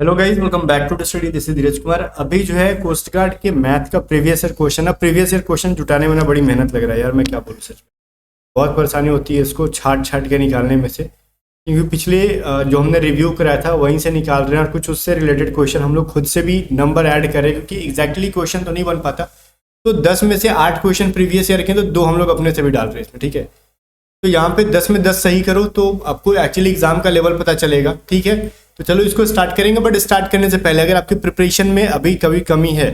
Hello guys, welcome back to the study. This is Dhiraj Kumar. अभी जो है कोस्ट गार्ड के मैथ का प्रीवियस ईयर क्वेश्चन है। प्रीवियस ईयर क्वेश्चन जुटाने में ना बड़ी मेहनत लग रहा है यार, मैं क्या बोलूँ। सच में बहुत परेशानी होती है इसको छाट छाट के निकालने में से, क्योंकि पिछले जो हमने रिव्यू कराया था वहीं से निकाल रहे हैं, और कुछ उससे रिलेटेड क्वेश्चन हम लोग खुद से भी नंबर ऐड करें, क्योंकि एग्जैक्टली क्वेश्चन तो नहीं बन पाता। तो 10 में से 8 क्वेश्चन प्रीवियस ईयर के, तो 2 हम लोग अपने से भी डाल रहे हैं इसमें, ठीक है। तो यहाँ पे 10 में 10 सही करो तो आपको एक्चुअली एग्जाम का लेवल पता चलेगा, ठीक है। तो चलो इसको स्टार्ट करेंगे, बट स्टार्ट करने से पहले अगर आपकी प्रिपरेशन में अभी कभी कमी है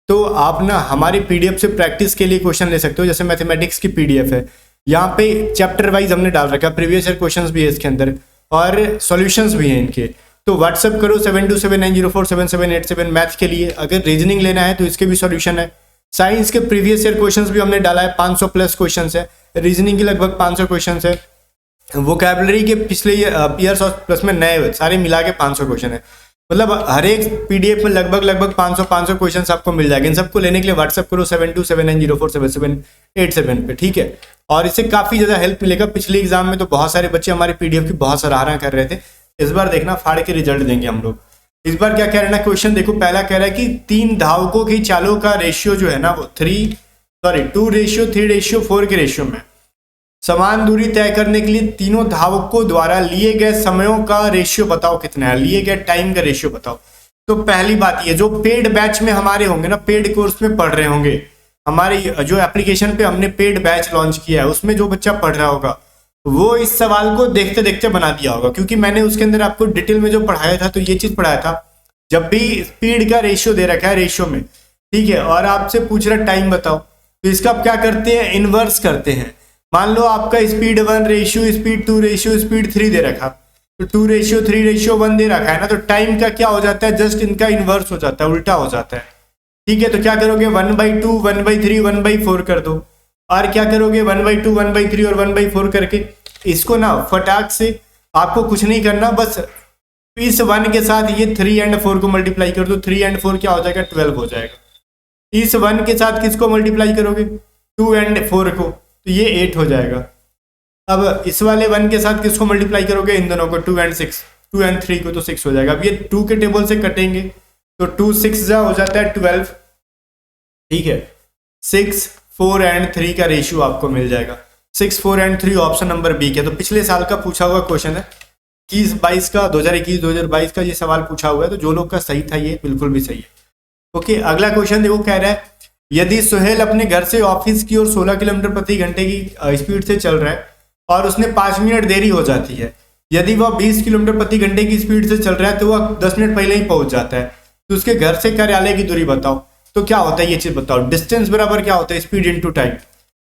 तो आप ना हमारी पीडीएफ से प्रैक्टिस के लिए क्वेश्चन ले सकते हो। जैसे मैथमेटिक्स की पीडीएफ है, यहाँ पे चैप्टर वाइज हमने डाल रखा है, प्रीवियस ईयर क्वेश्चंस भी है इसके अंदर और सॉल्यूशंस भी हैं इनके। तो व्हाट्सअप करो 7279047787 मैथ के लिए। अगर रीजनिंग लेना है तो इसके भी सॉल्यूशन है। साइंस के प्रीवियस ईयर क्वेश्चंस भी हमने डाला है, 500 प्लस क्वेश्चंस है। रीजनिंग की लगभग 500 क्वेश्चंस है। वोकैबुलरी के पिछले ईयर्स और प्लस में नए सारे मिला के 500 क्वेश्चन है। मतलब हर एक पीडीएफ में लगभग 500 क्वेश्चन आपको मिल जाएंगे। इन सबको लेने के लिए व्हाट्सअप करो 7279047787 पे, ठीक है। और इससे काफी ज्यादा हेल्प मिलेगा। पिछले एग्जाम में तो बहुत सारे बच्चे हमारे पीडीएफ की बहुत सराहना कर रहे थे। इस बार देखना फाड़ के रिजल्ट देंगे हम लोग। इस बार क्या कह रहे हैं ना, क्वेश्चन देखो, पहला कह रहा है कि 3 धावकों की चालों का रेशियो जो है ना वो 2:3:4 के रेशियो में समान दूरी तय करने के लिए तीनों धावकों द्वारा लिए गए समयों का रेशियो बताओ कितना है, लिए गए टाइम का रेशियो बताओ। तो पहली बात ये, जो पेड बैच में हमारे होंगे ना, पेड कोर्स में पढ़ रहे होंगे, हमारे जो एप्लीकेशन पे हमने पेड बैच लॉन्च किया है उसमें जो बच्चा पढ़ रहा होगा वो इस सवाल को देखते देखते बना दिया होगा, क्योंकि मैंने उसके अंदर आपको डिटेल में जो पढ़ाया था तो ये चीज पढ़ाया था। जब भी स्पीड का रेशियो दे रखा है रेशियो में, ठीक है, और आपसे पूछ रहा टाइम बताओ, तो इसका आप क्या करते हैं, इनवर्स करते हैं। मान लो आपका speed 1 ratio, speed 2 ratio, speed 3 दे रखा, तो 2:3:1 दे रखा है ना, तो टाइम का क्या हो जाता है, जस्ट इनका इनवर्स हो जाता है, उल्टा हो जाता है, ठीक है। तो क्या करोगे, 1/2 1/3 1/4 कर दो। और क्या करोगे, 1/2 1/3 और 1/4 करके इसको ना फटाक से, आपको कुछ नहीं करना, बस इस 1 के साथ ये 3 और 4 को मल्टीप्लाई कर दो। 3 और 4 क्या हो जाएगा, 12 हो जाएगा। इस 1 के साथ किसको मल्टीप्लाई करोगे, 2 और 4 को, तो ये 8 हो जाएगा। अब इस वाले 1 के साथ किसको मल्टीप्लाई करोगे, इन दोनों को, 2 और 6, 2 और 3 को, तो 6 हो जाएगा। अब ये 2 के टेबल से कटेंगे तो 2 6 जा हो जाता है 12, ठीक है। 6 4 और 3 का रेशियो आपको मिल जाएगा। 6 4 और 3 ऑप्शन नंबर बी के। तो पिछले साल का पूछा हुआ क्वेश्चन है, 21-22 का, 2021-2022 का ये सवाल पूछा हुआ है। तो जो लोग का सही था ये बिल्कुल भी सही है। ओके, अगला क्वेश्चन देखो, कह रहा है यदि सुहेल अपने घर से ऑफिस की ओर 16 किलोमीटर प्रति घंटे की स्पीड से चल रहा है और उसने 5 मिनट देरी हो जाती है, यदि वह 20 किलोमीटर प्रति घंटे की स्पीड से चल रहा है तो वह 10 मिनट पहले ही पहुंच जाता है, तो उसके घर से कार्यालय की दूरी बताओ। तो क्या होता है ये चीज बताओ। डिस्टेंस बराबर क्या होता है, स्पीड इंटू टाइम।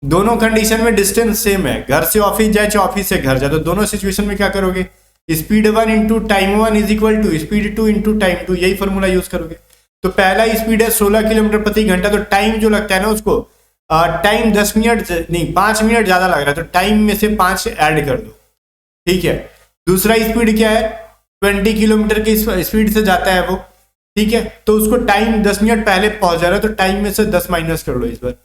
दोनों कंडीशन में डिस्टेंस सेम है, घर से ऑफिस जाए चाहे ऑफिस से घर जाए, तो दोनों सिचुएशन में क्या करोगे, speed 1 into time 1 is equal to speed 2 into time 2, यही फॉर्मूला यूज करोगे। तो पहला स्पीड है 16 किलोमीटर प्रति घंटा, तो टाइम जो लगता है ना उसको, टाइम 10 मिनट नहीं 5 मिनट ज्यादा लग रहा है, तो टाइम में से 5 ऐड कर दो, ठीक है। दूसरा स्पीड क्या है, 20 किलोमीटर की स्पीड से जाता है वो, ठीक है, तो उसको टाइम 10 मिनट पहले पहुंच जा रहा है, तो टाइम में से 10 माइनस कर लो इस बार। तो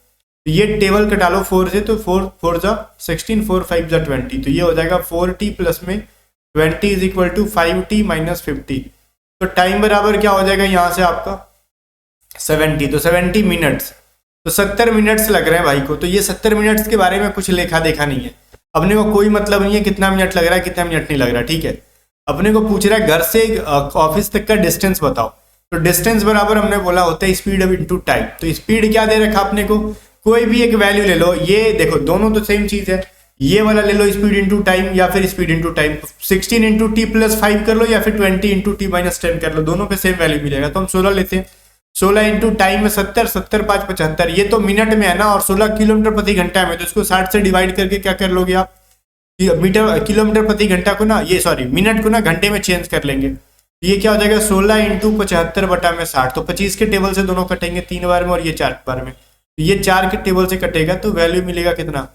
ये टेबल कटा लो 4 से, तो 4 4 जा 16, 4 5 जा 20, तो ये हो जाएगा 4t प्लस में 20 is equal to 5t minus 50। तो टाइम बराबर क्या हो जाएगा यहाँ से आपका 70, तो 70 मिनट्स, तो 70 मिनट्स लग रहे हैं भाई को। तो ये 70 मिनट्स के बारे में कुछ लेखा देखा नहीं है, अपने को कोई मतलब नहीं है कितना मिनट लग रहा है कितना मिनट नहीं लग रहा, ठीक है। अपने को पूछ रहा है घर से ऑफिस तक का डिस्टेंस बताओ, तो डिस्टेंस बराबर हमने बोला होता है स्पीड अब इंटू टाइम। तो स्पीड क्या दे रखा अपने को, कोई भी एक वैल्यू ले लो, ये देखो दोनों तो सेम चीज है, ये वाला ले लो स्पीड इंटू टाइम या फिर speed into time, 16 into T plus 5 कर लो या फिर 20 इंटू टी माइनस 10 कर लो, दोनों पे सेम वैल्यू मिलेगा। तो हम 16 लेते हैं, 16 इंटू टाइम में 70, 70 5 75, ये तो मिनट में है ना, और 16 किलोमीटर प्रति घंटा में, तो इसको 60 से डिवाइड करके क्या कर लोगे आप, मीटर किलोमीटर प्रति घंटा को ना, ये सॉरी मिनट को ना घंटे में चेंज कर लेंगे। ये क्या हो जाएगा 16 इंटू 75 बटा में 60, तो 25 के टेबल से दोनों कटेंगे 3 बार में और ये 4 बार में, तो ये 4 के टेबल से कटेगा, तो वैल्यू मिलेगा कितना,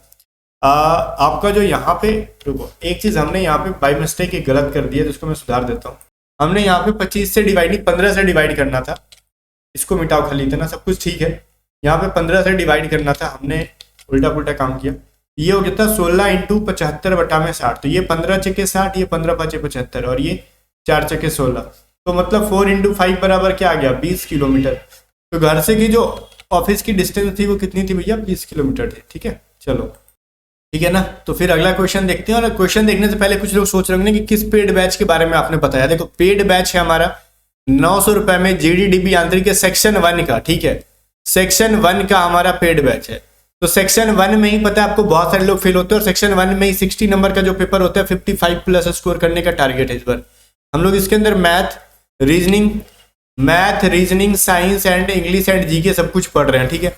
आपका जो यहाँ पे, रुको एक चीज हमने यहाँ पे बाई मिस्टेक एक गलत कर दिया, तो इसको मैं सुधार देता हूँ। हमने यहाँ पे 25 से डिवाइड नहीं 15 से डिवाइड करना था, इसको मिटाओ खाली, इतना सब कुछ ठीक है। यहाँ पे 15 से डिवाइड करना था, हमने उल्टा पुल्टा काम किया। ये हो गया था 16 इंटू 75 बटा में 60, तो ये 15 चके 60, ये 15 5 75 और ये 4 चके 16, तो मतलब 4 × 5 बराबर क्या आ गया, 20 किलोमीटर। तो घर से की जो ऑफिस की डिस्टेंस थी वो कितनी थी भैया, 20 किलोमीटर थी। ठीक है, चलो ठीक है ना। तो फिर अगला क्वेश्चन देखते हैं। और क्वेश्चन देखने से पहले कुछ लोग सोच रहे होंगे कि किस पेड बैच के बारे में आपने बताया। देखो पेड बैच है हमारा 900 रुपए में GDDB आंतरिक के सेक्शन 1 का। ठीक है, सेक्शन 1 का हमारा पेड बैच है। तो सेक्शन 1 में ही पता है आपको बहुत सारे लोग फेल होते हैं, और सेक्शन 1 में ही 60 नंबर का जो पेपर होता है 55+ स्कोर करने का टारगेट है इस बार। हम लोग इसके अंदर math reasoning science and English and GK सब कुछ पढ़ रहे हैं। ठीक है,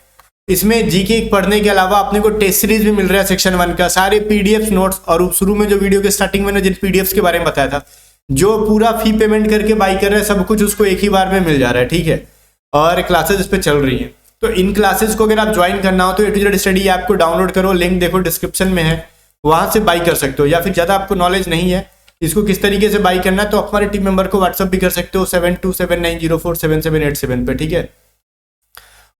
इसमें जीके पढ़ने के अलावा अपने को टेस्ट सीरीज भी मिल रहा है सेक्शन 1 का, सारे पीडीएफ नोट्स। और शुरू में जो वीडियो के स्टार्टिंग में जिन पीडीएफ के बारे में बताया था, जो पूरा फी पेमेंट करके बाई कर रहे हैं सब कुछ उसको एक ही बार में मिल जा रहा है। ठीक है, और क्लासेस इस पे चल रही हैं। तो इन क्लासेस को अगर आप ज्वाइन करना हो तो A2Z स्टडी ऐप को डाउनलोड करो, लिंक देखो डिस्क्रिप्शन में है, वहां से बाई कर सकते हो। या फिर ज्यादा आपको नॉलेज नहीं है इसको किस तरीके से बाई करना है, तो हमारे टीम मेंबर को व्हाट्सअप भी कर सकते हो 7279047787 पे। ठीक है,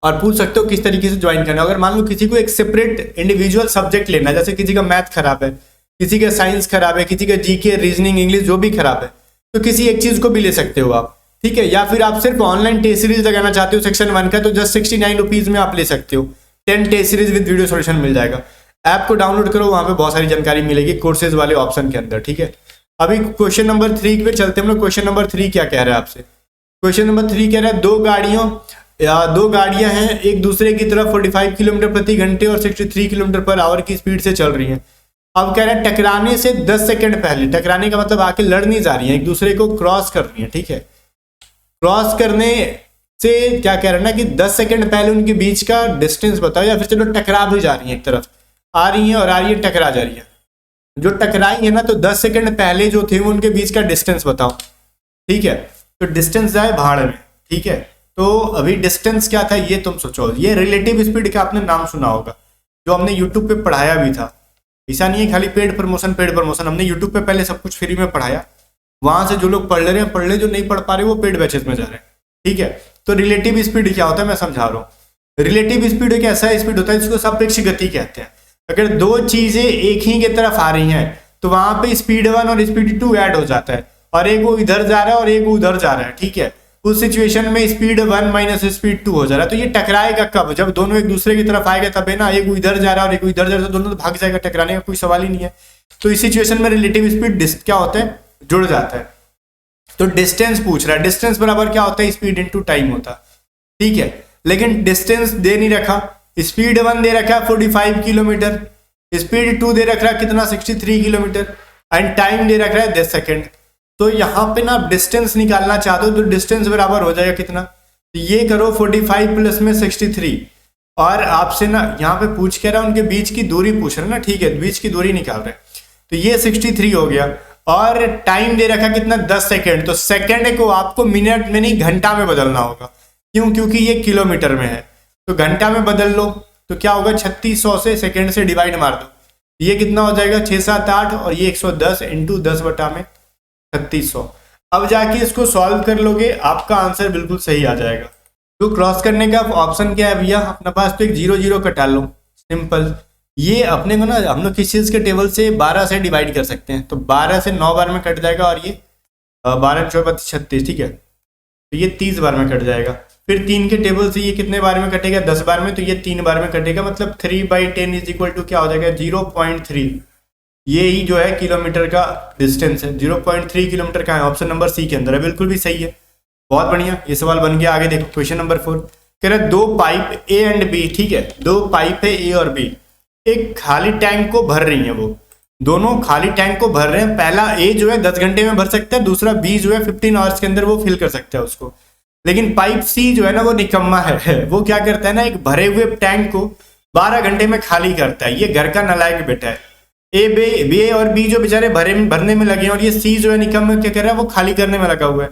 और पूछ सकते हो किस तरीके से ज्वाइन करना है। अगर मान लो किसी को एक सेपरेट इंडिविजुअल सब्जेक्ट लेना है, जैसे किसी का मैथ खराब है, किसी का साइंस खराब है, किसी का जीके रीजनिंग इंग्लिश जो भी खराब है, तो किसी एक चीज को भी ले सकते हो आप। ठीक है, या फिर आप सिर्फ ऑनलाइन टेस्ट सीरीज लगाना चाहते हो सेक्शन 1 का, तो जस्ट 69 रुपीज में आप ले सकते हो। 10 test series with video solution मिल जाएगा। ऐप को डाउनलोड करो, वहां पे बहुत सारी जानकारी मिलेगी कोर्सेज वाले ऑप्शन के अंदर। ठीक है, अभी क्वेश्चन नंबर 3 पे चलते हैं हम लोग। क्वेश्चन नंबर 3 क्या कह रहा है आपसे? क्वेश्चन नंबर 3 कह रहा है दो गाड़ियां हैं एक दूसरे की तरफ 45 किलोमीटर प्रति घंटे और 63 किलोमीटर पर आवर की स्पीड से चल रही हैं। अब कह रहा है टकराने से 10 सेकंड पहले, टकराने का मतलब आके लड़ नहीं जा रही हैं, एक दूसरे को क्रॉस कर रही हैं। ठीक है, क्रॉस करने से क्या कह रहा है ना कि 10 सेकंड पहले उनके बीच का डिस्टेंस बताओ, या फिर चलो टकरा भी जा रही है, एक तरफ आ रही है और आ रही है, टकरा जा रही है। जो टकराई है ना तो 10 सेकंड पहले जो थे उनके बीच का डिस्टेंस बताओ। ठीक है, तो डिस्टेंस जाए भाड़ में। ठीक है, तो अभी डिस्टेंस क्या था ये तुम सोचो। ये रिलेटिव स्पीड का आपने नाम सुना होगा, जो हमने यूट्यूब पे पढ़ाया भी था। ऐसा नहीं है खाली पेड प्रमोशन, हमने यूट्यूब पे पहले सब कुछ फ्री में पढ़ाया। वहां से जो लोग पढ़ ले रहे हैं पढ़ ले, जो नहीं पढ़ पा रहे वो पेड बैचेस में जा रहे हैं। ठीक है, तो रिलेटिव स्पीड क्या होता है मैं समझा रहा हूँ। रिलेटिव स्पीड एक ऐसा स्पीड होता है जिसको सापेक्ष गति कहते हैं। अगर दो चीजें एक ही की तरफ आ रही हैं तो वहां पे स्पीड 1 और स्पीड 2 ऐड हो जाता है, और एक वो इधर जा रहा है और एक वो उधर जा रहा है। ठीक है, उस सिचुएशन में स्पीड 1 माइनस स्पीड 2 हो जा रहा है। तो ये टकराएगा कब? जब दोनों एक दूसरे की तरफ आएगा तब है ना। एक इधर जा रहा है और एक इधर जा रहा है, तो दोनों तो भाग जाएगा, टकराने का कोई सवाल ही नहीं है। तो इस सिचुएशन में रिलेटिव स्पीड क्या होता है, जुड़ जाता है। तो डिस्टेंस पूछ रहा है, डिस्टेंस बराबर क्या होता है, स्पीड इनटू टाइम होता है। ठीक है, लेकिन डिस्टेंस दे नहीं रखा। स्पीड 1 दे रखा 45 किलोमीटर, स्पीड 2 दे रखा कितना 63 किलोमीटर, एंड टाइम दे रखा है 10 सेकेंड। तो यहाँ पे ना डिस्टेंस निकालना चाहते हो तो डिस्टेंस बराबर हो जाएगा कितना, तो ये करो 45 प्लस में 63, और आपसे ना यहाँ पे पूछ के रहा उनके बीच की दूरी पूछ रहे ना। ठीक है, बीच की दूरी निकाल रहे हैं, तो ये 63 हो गया, और टाइम दे रखा कितना 10 सेकेंड। तो सेकेंड को आपको मिनट में नहीं घंटा में बदलना होगा। क्यों? क्योंकि ये किलोमीटर में है, तो घंटा में बदल लो तो क्या होगा 3600 से सेकेंड से डिवाइड मार दो, ये कितना हो जाएगा 6 7 8, और ये 110 इंटू 10 बटा में 3600। अब जाके इसको सॉल्व कर लोगे आपका आंसर बिल्कुल सही आ जाएगा। तो क्रॉस करने का ऑप्शन क्या है भैया अपने पास, तो एक 0 0 कटा लो, सिंपल। ये अपने को ना हम लोग किस चीज के टेबल से 12 से डिवाइड कर सकते हैं, तो 12 से 9 बार में कट जाएगा, और ये 12 4 36। ठीक है, तो ये 30 बार में कट जाएगा। फिर 3 के टेबल से ये कितने बार में कटेगा 10 बार में, तो ये 3 बार में कटेगा, मतलब 3/10 इज इक्वल टू क्या हो जाएगा 0.3। ये ही जो है किलोमीटर का डिस्टेंस है, 0.3 किलोमीटर का है। ऑप्शन नंबर सी के अंदर है, बिल्कुल भी सही है, बहुत बढ़िया। ये सवाल बन गया। आगे देखो क्वेश्चन नंबर 4 कह रहा है 2 पाइप ए एंड बी। ठीक है, 2 पाइप है ए और बी, एक खाली टैंक को भर रही है। वो दोनों खाली टैंक को भर रहे हैं। पहला ए जो है 10 घंटे में भर सकता है, दूसरा बी जो है 15 आवर्स के अंदर वो फिल कर सकता है उसको। लेकिन पाइप सी जो है ना वो निकम्मा है, वो क्या करता है ना एक भरे हुए टैंक को 12 घंटे में खाली करता है। ये घर का नालायक बेटा है। ए और बी जो बेचारे भरने में लगे हैं, और ये सी जो है निकम्मा क्या कर रहा है वो खाली करने में लगा हुआ है।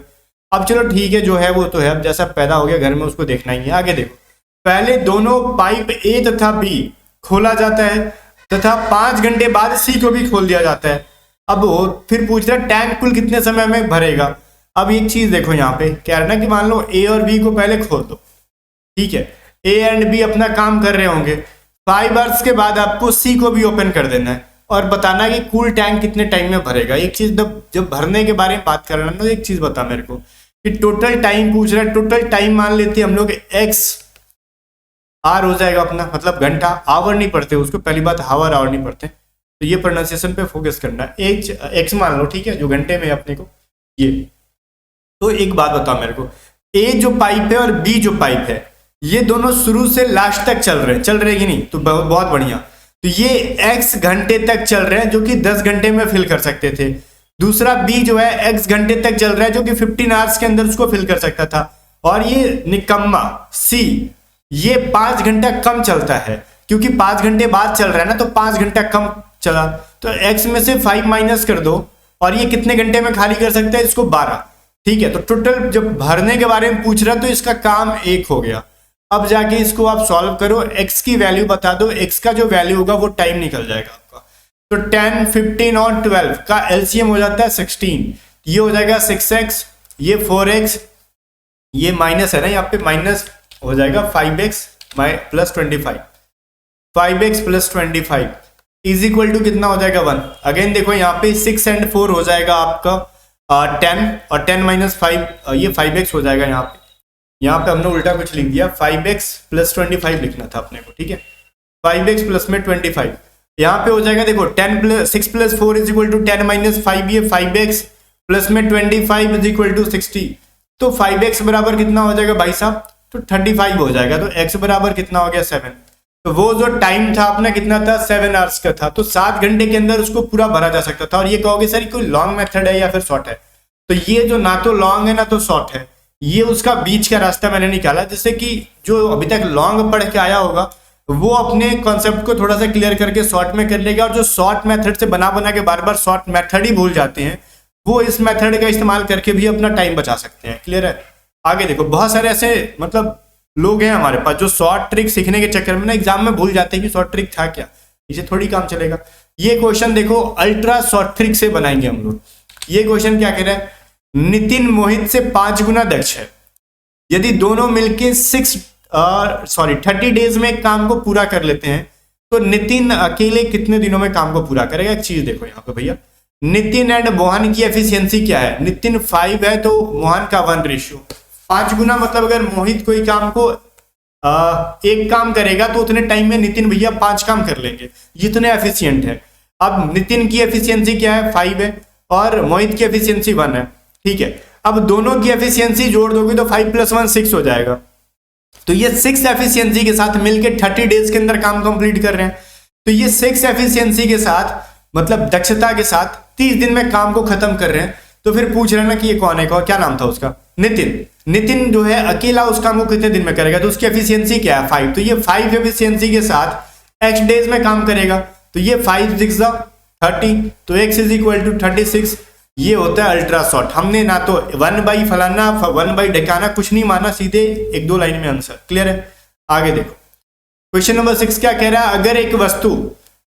अब चलो ठीक है, जो है वो तो है, अब जैसा पैदा हो गया घर में उसको देखना ही है। आगे देखो, पहले दोनों पाइप ए तथा बी खोला जाता है, तथा 5 घंटे बाद सी को भी खोल दिया जाता है। अब वो फिर पूछ रहा है टैंक कुल कितने समय में भरेगा। अब एक चीज देखो यहाँ पे क्या है ना कि मान लो ए और बी को पहले खोल दो। ठीक है, ए एंड बी अपना काम कर रहे होंगे, 5 आवर्स के बाद आपको सी को भी ओपन कर देना है और बताना कि कुल टैंक कितने टाइम में भरेगा। एक चीज जब भरने के बारे में बात कर रहे हैं ना, एक चीज बता मेरे को, कि टोटल टाइम पूछ रहा है, टोटल टाइम मान लेते हैं हम लोग एक्स आर हो जाएगा अपना, मतलब घंटा, आवर नहीं पढ़ते उसको, पहली बात हावर आवर नहीं पढ़ते, तो ये प्रोनाउंसिएशन पे फोकस करना है। एक्स मान लो, ठीक है, जो घंटे में अपने को ये। तो एक बात बताओ मेरे को, ए जो पाइप है और बी जो पाइप है, ये दोनों शुरू से लास्ट तक चल रहे हैं कि नहीं? तो बहुत बढ़िया। तो ये एक्स घंटे तक चल रहे हैं जो कि 10 घंटे में फिल कर सकते थे। दूसरा बी जो है एक्स घंटे तक चल रहा है जो कि 15 आवर्स के अंदर उसको फिल कर सकता था। और ये निकम्मा सी, ये 5 घंटा कम चलता है, क्योंकि 5 घंटे बाद चल रहा है ना, तो 5 घंटा कम चला। तो एक्स में से 5 माइनस कर दो, और ये कितने घंटे में खाली कर सकता है इसको? 12। ठीक है, तो टोटल जब भरने के बारे में पूछ रहा है तो इसका काम 1 हो गया। अब जाके इसको आप सॉल्व करो, x की वैल्यू बता दो, x का जो वैल्यू होगा वो टाइम निकल जाएगा आपका। तो 10, 15 और 12 का एलसीएम हो जाता है 16, ये हो जाएगा 6x, ये 4x, ये माइनस है ना, यहाँ पे माइनस हो जाएगा 5x plus 25, 5x plus 25 is equal to कितना हो जाएगा? 1। अगेन देखो यहाँ पे 6 and 4 हो जाएगा आपका 10, और 10 माइनस 5 ये 5x हो जाएगा। यहाँ पे हमने उल्टा कुछ लिख दिया, 5x प्लस 25 लिखना था अपने को, ठीक है, 5x प्लस में 25 यहाँ पे हो जाएगा। देखो 6 plus 4 is equal to 10 minus 5, ये 5x प्लस में 25 इज इक्वल टू 60। तो 5x बराबर कितना हो जाएगा भाई साहब? तो 35 हो जाएगा। तो x बराबर कितना हो गया? 7। तो वो जो टाइम था अपना कितना था? 7 आवर्स का था। तो 7 घंटे के अंदर उसको पूरा भरा जा सकता था। और ये कहोगे सर कोई लॉन्ग मेथड है या फिर शॉर्ट है? तो ये जो ना तो लॉन्ग है ना तो शॉर्ट है, ये उसका बीच का रास्ता मैंने निकाला, जिससे कि जो अभी तक लॉन्ग पढ़ के आया होगा वो अपने कॉन्सेप्ट को थोड़ा सा क्लियर करके शॉर्ट में कर लेगा। और जो शॉर्ट मेथड से बना के बार बार शॉर्ट मेथड ही भूल जाते हैं, वो इस मेथड का इस्तेमाल करके भी अपना टाइम बचा सकते हैं। क्लियर है? आगे देखो, बहुत सारे ऐसे मतलब लोग हैं हमारे पास जो शॉर्ट ट्रिक सीखने के चक्कर में ना एग्जाम में भूल जाते हैं कि शॉर्ट ट्रिक था क्या, इसे थोड़ी काम चलेगा। ये क्वेश्चन देखो अल्ट्रा शॉर्ट ट्रिक से बनाएंगे हम लोग। ये क्वेश्चन क्या कह रहा है? नितिन मोहित से 5 गुना दक्ष है। यदि दोनों मिलके 30 डेज में एक काम को पूरा कर लेते हैं तो नितिन अकेले कितने दिनों में काम को पूरा करेगा? एक चीज देखो यहाँ पे भैया, नितिन एंड मोहन की एफिशिएंसी क्या है? नितिन 5 है तो मोहन का 1 रेशियो 5 गुना। मतलब अगर मोहित कोई काम को एक काम करेगा तो उतने टाइम में नितिन भैया 5 काम कर लेंगे, जितने एफिशिएंट है। अब नितिन की एफिशिएंसी क्या है? 5 है, और मोहित की एफिशिएंसी 1 है। ठीक है, अब दोनों की एफिशिएंसी जोड़ दोगे तो 5 + 1 6 हो जाएगा। तो ये 6 एफिशिएंसी के साथ मिलकर 30 डेज के अंदर काम कंप्लीट कर रहे हैं। तो ये 6 एफिशिएंसी के साथ मतलब दक्षता के साथ 30 दिन में काम को खत्म कर रहे हैं। तो फिर पूछ रहे हैं ना कि ये कौन है, क्या नाम था उसका? नितिन। नितिन जो है अकेला उस काम को कितने दिन में करेगा? तो उसकी एफिशिएंसी क्या है? 5। तो ये 5 एफिशिएंसी के साथ x डेज में काम करेगा। तो ये 5 6 30, तो x इज इक्वल टू 36। ये होता है अल्ट्रा शॉर्ट। हमने ना तो 1 बाई फलाना 1 बाई ढकाना कुछ नहीं माना, सीधे 1-2 लाइन में आंसर। क्लियर है? आगे देखो, क्वेश्चन नंबर 6 क्या कह रहा है? अगर एक वस्तु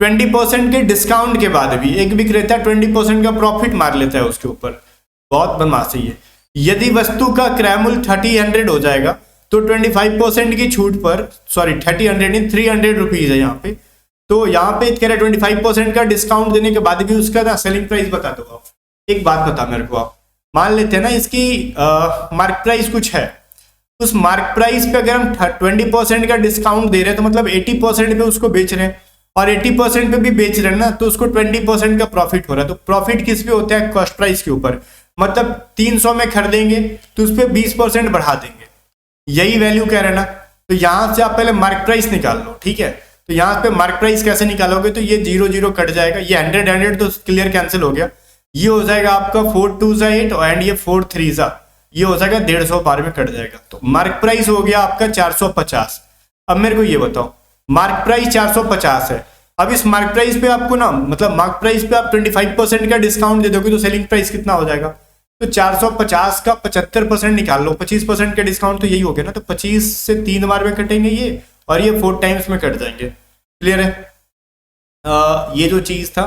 20% के डिस्काउंट के बाद भी एक विक्रेता 20% का प्रॉफिट मार लेता है उसके ऊपर, बहुत बदमाशी है। यदि वस्तु का क्रय मूल्य 30 हो जाएगा तो 25% की छूट पर, सॉरी 300 रुपीज है यहाँ पे। तो यहाँ पे कह रहा है 25% का डिस्काउंट देने के बाद भी उसका ना सेलिंग प्राइस बता दो आप। एक बात बता मेरे को, आप मान लेते हैं ना इसकी मार्क प्राइस कुछ है, उस मार्क प्राइस पे अगर हम 20% का डिस्काउंट दे रहे हैं तो मतलब 80% पे उसको बेच रहे हैं, और 80% पे भी बेच रहे हैं ना, तो उसको 20% का प्रॉफिट हो रहा है। तो प्रॉफिट किस पे होता है? कॉस्ट प्राइस के ऊपर। मतलब 300 में खरीदेंगे तो उस पर 20% बढ़ा देंगे, यही वैल्यू कह रहे हैं ना। तो यहां से आप पहले मार्क प्राइस निकाल लो, ठीक है। तो यहाँ पे मार्क प्राइस कैसे निकालोगे? तो ये 0 0 कट जाएगा, ये 100 तो क्लियर कैंसिल हो गया। ये हो जाएगा आपका 4 2 8 एंड ये 4 3 ये हो जाएगा 150 बार में कट जाएगा। तो मार्क प्राइस हो गया आपका 450। अब मेरे को ये बताओ, मार्क प्राइस 450 है। अब इस मार्क प्राइस पे आपको ना मतलब मार्क प्राइस पे आप 25% का डिस्काउंट दे दोगे तो सेलिंग प्राइस कितना हो जाएगा? तो 450 का 75% निकाल लो, 25% का डिस्काउंट तो यही हो गया ना। तो 25 से 3 बार में कटेंगे ये, और ये 4 टाइम्स में कट जाएंगे। क्लियर है? ये जो चीज था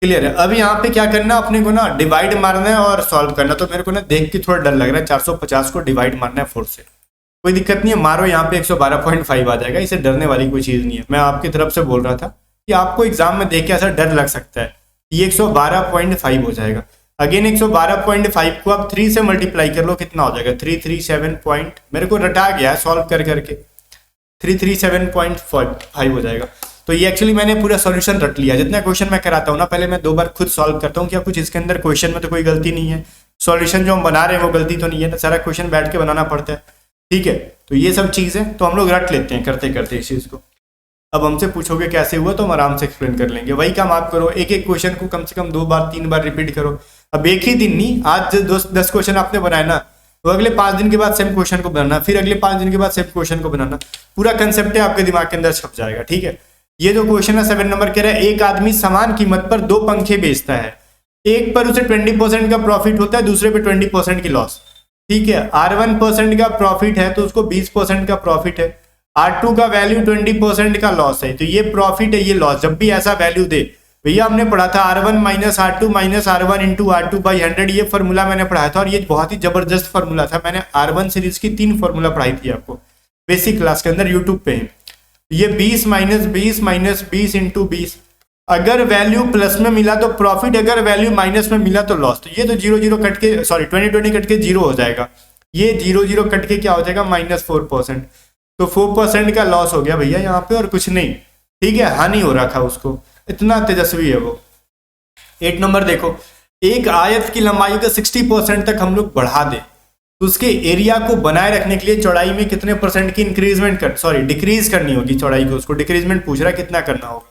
क्लियर है। अब यहाँ पे क्या करना अपने को ना, डिवाइड मारना है और सॉल्व करना। तो मेरे को ना देख के थोड़ा डर लग रहा है, 450 को डिवाइड मारना है 4 से। कोई दिक्कत नहीं है, मारो, यहाँ पे 112.5 आ जाएगा, इसे डरने वाली कोई चीज नहीं है। मैं आपकी तरफ से बोल रहा था कि आपको एग्जाम में देख के ऐसा डर लग सकता है। ये 112.5 हो जाएगा। अगेन 112.5 को आप 3 से मल्टीप्लाई कर लो, कितना हो जाएगा 337 पॉइंट, मेरे को रटा गया सॉल्व कर करके, 337.5 हो जाएगा। तो ये एक्चुअली मैंने पूरा सॉल्यूशन रट लिया। जितना क्वेश्चन मैं कराता हूँ ना, पहले मैं 2 बार खुद सॉल्व करता हूँ, क्या कुछ इसके अंदर क्वेश्चन में तो कोई गलती नहीं है, सॉल्यूशन जो हम बना रहे हैं वो गलती तो नहीं है ना, सारा क्वेश्चन बैठ के बनाना पड़ता है, ठीक है। तो ये सब चीज़ है, तो हम लोग रट लेते हैं करते करते इस चीज़ को। अब हमसे पूछोगे कैसे हुआ तो हम आराम से एक्सप्लेन कर लेंगे। वही काम आप करो, एक एक क्वेश्चन को कम से कम 2 बार 3 बार रिपीट करो। अब एक ही दिन नहीं, आज 10 क्वेश्चन आपने बनाए ना, तो अगले 5 दिन के बाद सेम क्वेश्चन को बनाना, फिर अगले 5 दिन के बाद सेम क्वेश्चन को बनाना, पूरा कंसेप्ट है आपके दिमाग के अंदर छप जाएगा, ठीक है। ये जो क्वेश्चन है 7 नंबर कह रहा है, एक आदमी समान कीमत पर 2 पंखे बेचता है, एक पर उसे 20% का प्रॉफिट होता है, दूसरे पे 20% की लॉस, ठीक है। R1% का प्रॉफिट है तो उसको 20% का प्रॉफिट है, R2 का वैल्यू 20% का लॉस है, तो ये प्रॉफिट है ये लॉस। जब भी ऐसा वैल्यू दे, भैया हमने पढ़ा था R1 minus R2 minus R1 into R2 by 100, ये फॉर्मूला मैंने पढ़ाया था और ये बहुत ही जबरदस्त फॉर्मूला था। मैंने R1 सीरीज की 3 फॉर्मूला पढ़ाई थी आपको बेसिक क्लास के अंदर, यूट्यूब पे ही। ये 20 माइनस 20 माइनस 20 इंटू 20, अगर वैल्यू प्लस में मिला तो प्रॉफिट, अगर वैल्यू माइनस में मिला तो लॉस। तो ये तो 0 कट के, सॉरी 20 कट के 0 हो जाएगा, ये 0 कट के क्या हो जाएगा -4%, तो 4% का लॉस हो गया भैया यहाँ पे और कुछ नहीं, ठीक है, हानि हो रखा उसको, इतना तेजस्वी है वो। 8 नंबर देखो, एक आयत की लंबाई का 60% तक हम लोग बढ़ा दे तो उसके एरिया को बनाए रखने के लिए चौड़ाई में कितने % की इंक्रीजमेंट डिक्रीज करनी होगी चौड़ाई को, उसको डिक्रीजमेंट पूछ रहा है कितना करना होगा।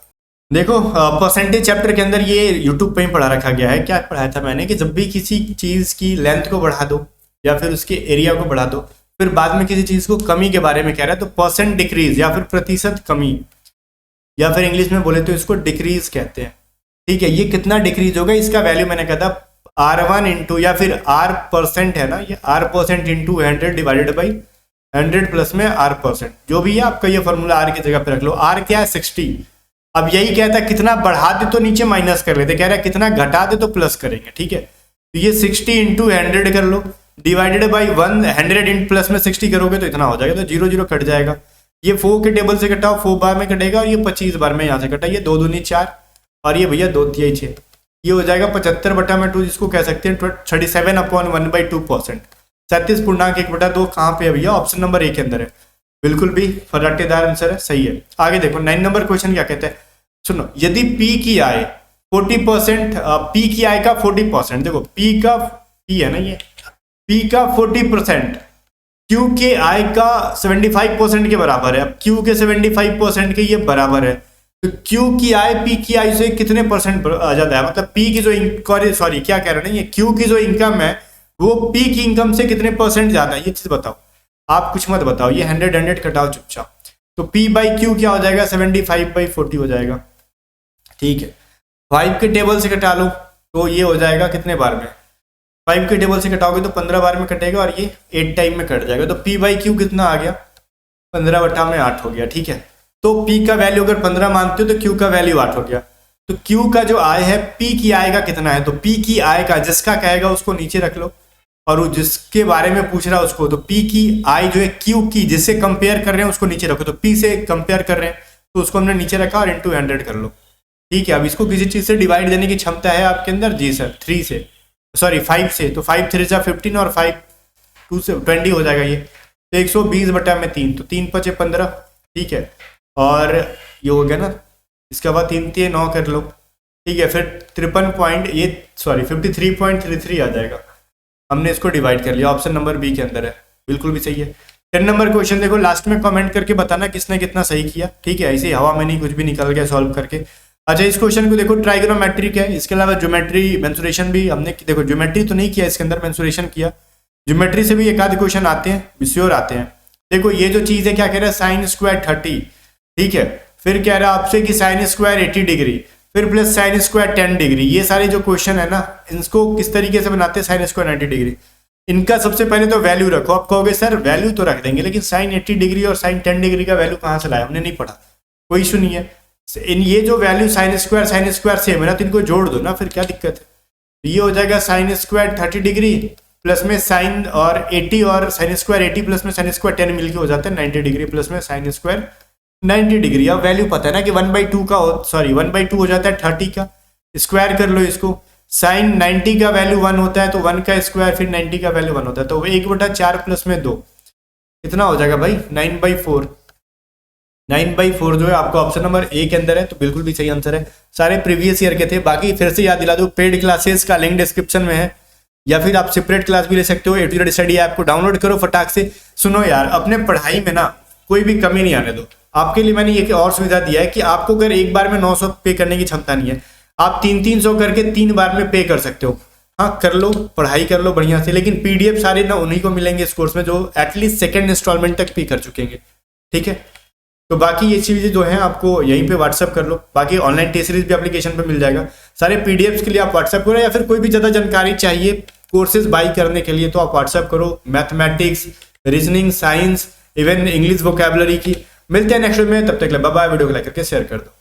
देखो परसेंटेज चैप्टर के अंदर ये यूट्यूब पे ही पढ़ा रखा गया है। क्या पढ़ाया था मैंने कि जब भी किसी चीज की लेंथ को बढ़ा दो या फिर उसके एरिया को बढ़ा दो, फिर बाद में किसी चीज को कमी के बारे में कह रहा है तो परसेंट डिक्रीज या फिर प्रतिशत कमी, या फिर इंग्लिश में बोले तो इसको डिक्रीज कहते हैं, ठीक है। ये कितना डिक्रीज होगा, इसका वैल्यू मैंने कहा था R1 इंटू या फिर R% है ना, ये R% into 100 divided by 100 plus में R%, जो भी है आपका ये फॉर्मूला R की जगह पे रख लो। R क्या है 60, अब यही कहता है कितना बढ़ा दे तो नीचे माइनस कर लेते, कह रहा है कितना घटा दे तो प्लस करेंगे, ठीक है। तो ये 60 इंटू 100 कर लो डिवाइडेड बाई 100 इंटू प्लस में 60 करोगे तो इतना हो जाएगा, तो 0 कट जाएगा। ये 4 के टेबल से कटाओ, 4 बार में कटेगा और ये 25 बार में यहाँ से कटा, ये 2 दूनी 4 और ये भैया 2 तिहाई 6, ये हो जाएगा 75/2, जिसको कह सकते हैं 37/1/2%, 37.1/2। कहाँ पे है भैया, ऑप्शन नंबर A के अंदर है, बिल्कुल भी फराटेदार आंसर है, सही है। आगे देखो 9 नंबर क्वेश्चन क्या कहते हैं, सुनो, यदि P की आय 40%, P की आय का 40%, देखो P है ना, ये P का 40% Q के आय का 75% के बराबर है। अब Q के 75% के ये बराबर है, तो Q की आय P की आय से कितने % ज्यादा है, मतलब P की जो सॉरी क्या कह रहे हैं, ये Q की जो इनकम है वो P की इनकम से कितने % ज्यादा है, ये चीज बताओ। आप कुछ मत बताओ, ये 100 कटाओ चुपचाप, तो P बाई Q क्या हो जाएगा 75/40 हो जाएगा, ठीक है। 5 के टेबल से कटा लो तो ये हो जाएगा कितने बार में, 5 के टेबल से कटाओगे तो 15 बार में कटेगा और ये 8 टाइम में कट जाएगा, तो P बाई Q कितना आ गया 15/8 हो गया, ठीक है। तो P का वैल्यू अगर 15 मानते हो तो Q का वैल्यू 8 हो गया, तो Q का जो आय है P की आय का कितना है, तो P की आय का जिसका कहेगा उसको नीचे रख लो और जिसके बारे में पूछ रहा है उसको, तो P की आय जो है Q की जिससे कंपेयर कर रहे हैं उसको नीचे रखो, तो P से कंपेयर कर रहे हैं तो उसको हमने नीचे रखा और इंटू 100 कर लो, ठीक है। अब इसको किसी चीज से डिवाइड देने की क्षमता है आपके अंदर, जी सर 3 से, सॉरी 5 से, तो 5 3 जा 15 और 5 2 से 20 हो जाएगा ये, तो 120/3, तो 3 5 15, ठीक है। और ये हो गया ना, इसके बाद 3 3 9 कर लो, ठीक है। फिर 53.33 आ जाएगा, हमने इसको डिवाइड कर लिया, ऑप्शन नंबर बी के अंदर है, बिल्कुल भी सही है। 10 नंबर क्वेश्चन देखो, लास्ट में कमेंट करके बताना किसने कितना सही किया, ठीक है, ऐसे हवा में नहीं कुछ भी निकल गया सॉल्व करके। अच्छा इस क्वेश्चन को देखो, ट्राइगोनोमेट्रिक है, इसके अलावा ज्योमेट्री मेंसुरेशन भी हमने, देखो ज्योमेट्री तो नहीं किया इसके अंदर, मेंसुरेशन किया, ज्योमेट्री से भी एक आधे क्वेश्चन आते हैं, श्योर आते हैं। देखो ये जो चीज है क्या कह रहा है, साइन स्क्वायर 30, ठीक है, फिर कह रहा है आपसे कि साइन स्क्वायर 80 डिग्री, फिर प्लस साइन स्क्वायर 10 डिग्री, ये सारे जो क्वेश्चन है ना इनको किस तरीके से बनाते हैं, साइन स्क्वायर 90 डिग्री, इनका सबसे पहले तो वैल्यू रखो। आप कहोगे सर वैल्यू तो रख देंगे लेकिन साइन 80 डिग्री और साइन 10 डिग्री का वैल्यू कहाँ से लाया, हमने नहीं पढ़ा, कोई इशू नहीं है। इन ये जो वैल्यू साइन स्क्वायर सेम है ना, तो इनको जोड़ दो ना, फिर क्या दिक्कत है। ये हो जाएगा साइन स्क्वायर 30 डिग्री प्लस में साइन और 80 और साइन स्क्वायर 80 प्लस में साइन स्क्वायर 10 मिलके हो जाता है 90 डिग्री प्लस में साइन स्क्वायर 90 डिग्री। अब वैल्यू पता है ना कि 1/2 का, सॉरी 1/2 हो जाता है 30 का, स्क्वायर कर लो इसको, साइन 90 का वैल्यू 1 होता है तो 1 का स्क्वायर फिर 90 का वैल्यू 1 होता है, तो 1/4 प्लस में 2 कितना हो जाएगा भाई 9/4। 9/4 जो है आपका ऑप्शन नंबर ए के अंदर है, तो बिल्कुल भी सही आंसर है। सारे प्रीवियस ईयर के थे। बाकी फिर से याद दिला दो, पेड क्लासेस का लिंक डिस्क्रिप्शन में है, या फिर आप सेपरेट क्लास भी ले सकते हो। A to Z study app को डाउनलोड करो फटाक से। सुनो यार, अपने पढ़ाई में ना कोई भी कमी नहीं आने दो। आपके लिए मैंने एक और सुविधा दिया है कि आपको अगर एक बार में 900 पे करने की क्षमता नहीं है, आप 300 करके 3 बार में पे कर सकते हो। हाँ, कर लो, पढ़ाई कर लो बढ़िया से, लेकिन पीडीएफ सारे ना उन्हीं को मिलेंगे इस कोर्स में जो एटलीस्ट सेकंड इंस्टॉलमेंट तक पे कर चुकेंगे। ठीक है, तो बाकी ये चीजें जो हैं आपको यहीं पे व्हाट्सअप कर लो। बाकी ऑनलाइन टेस्ट सीरीज भी एप्लीकेशन पे मिल जाएगा। सारे पीडीएफ्स के लिए आप व्हाट्सअप करो, या फिर कोई भी ज्यादा जानकारी चाहिए कोर्सेज बाई करने के लिए तो आप व्हाट्सअप करो। Mathematics, reasoning, science, even English vocabulary की। मिलते हैं नेक्स्ट वीडियो में, तब तक बाय बाय। वीडियो को लाइक करके शेयर कर दो।